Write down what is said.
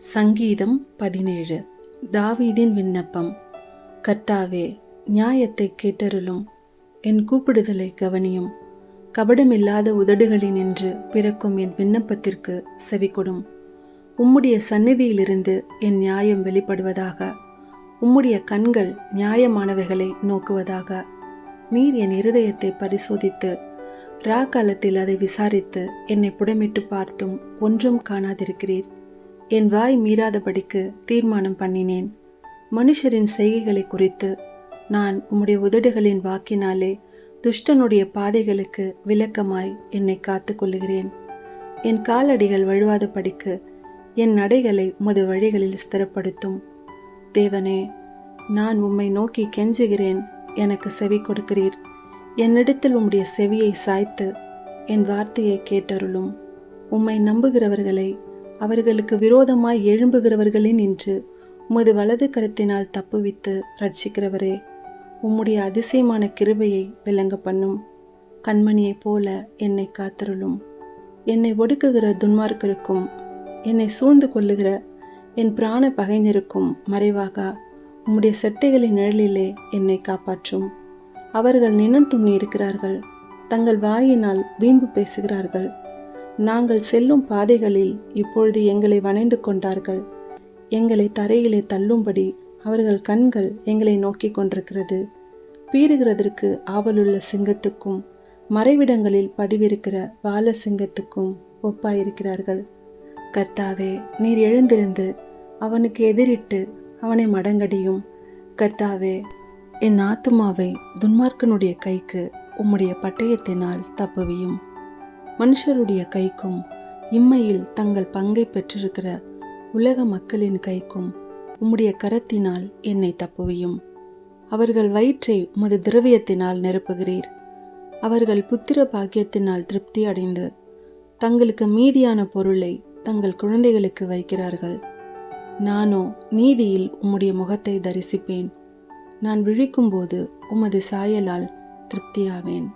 சங்கீதம் 17. தாவீதின் விண்ணப்பம். கர்த்தாவே, நியாயத்தை கேட்டருளும், என் கூப்பிடுதலை கவனியும். கபடமில்லாத உதடுகளினின்று பிறக்கும் என் விண்ணப்பத்திற்கு செவிகொடும். உம்முடைய சந்நிதியிலிருந்து என் நியாயம் வெளிப்படுவதாக. உம்முடைய கண்கள் நியாயமானவைகளை நோக்குவதாக. நீர் என் இருதயத்தை பரிசோதித்து ராக்காலத்தில் அதை விசாரித்து என்னை புடமிட்டு பார்த்தும் ஒன்றும் காணாதிருக்கிறீர். என் வாய் மீறாதபடிக்கு தீர்மானம் பண்ணினேன். மனுஷரின் செய்கைகளை குறித்து நான் உம்முடைய உதடுகளின் வாக்கினாலே துஷ்டனுடைய பாதைகளுக்கு விலக்கமாய் என்னை காத்து கொள்ளுகிறேன். என் காலடிகள் வழுவாதபடிக்கு என் நடைகளை உமது வழிகளில் ஸ்திரப்படுத்தும். தேவனே, நான் உம்மை நோக்கி கெஞ்சுகிறேன், எனக்கு செவி கொடுக்கிறீர். என்னிடத்தில் உம்முடைய செவியை சாய்த்து என் வார்த்தையை கேட்டருளும். உம்மை நம்புகிறவர்களை அவர்களுக்கு விரோதமாய் எழும்புகிறவர்களின் நின்று உமது வலது கரத்தினால் தப்புவித்து ரட்சிக்கிறவரே, உம்முடைய அதிசயமான கிருபையை விளங்க பண்ணும். கண்மணியைப் போல என்னை காத்தருளும். என்னை ஒடுக்குகிற துன்மார்க்கருக்கும் என்னை சூழ்ந்து கொள்ளுகிற என் பிராண பகைஞருக்கும் மறைவாக உம்முடைய செட்டைகளின் நிழலிலே என்னை காப்பாற்றும். அவர்கள் நினந்துண்ணி இருக்கிறார்கள், தங்கள் வாயினால் வீம்பு பேசுகிறார்கள். நாங்கள் செல்லும் பாதைகளில் இப்பொழுது எங்களை வணைந்து கொண்டார்கள். எங்களை தரையிலே தள்ளும்படி அவர்கள் கண்கள் எங்களை நோக்கி கொண்டிருக்கிறது. பீறுகிறதற்கு ஆவலுள்ள சிங்கத்துக்கும் மறைவிடங்களில் பதிவிருக்கிற வால சிங்கத்துக்கும் ஒப்பாயிருக்கிறார்கள். கர்த்தாவே, நீர் எழுந்திருந்து அவனுக்கு எதிரிட்டு அவனை மடங்கடியும். கர்த்தாவே, என் ஆத்துமாவை துன்மார்க்கனுடைய கைக்கு உம்முடைய பட்டயத்தினால் தப்புவியும். மனுஷருடைய கைக்கும் இம்மையில் தங்கள் பங்கை பெற்றிருக்கிற உலக மக்களின் கைக்கும் உம்முடைய கரத்தினால் என்னை தப்புவியும். அவர்கள் வயிற்றை உமது திரவியத்தினால் நிரப்புகிறீர். அவர்கள் புத்திர பாக்கியத்தினால் திருப்தி அடைந்து தங்களுக்கு மீதியான பொருளை தங்கள் குழந்தைகளுக்கு வைக்கிறார்கள். நானோ நீதியில் உம்முடைய முகத்தை தரிசிப்பேன். நான் விழிக்கும்போது உமது சாயலால் திருப்தியாவேன்.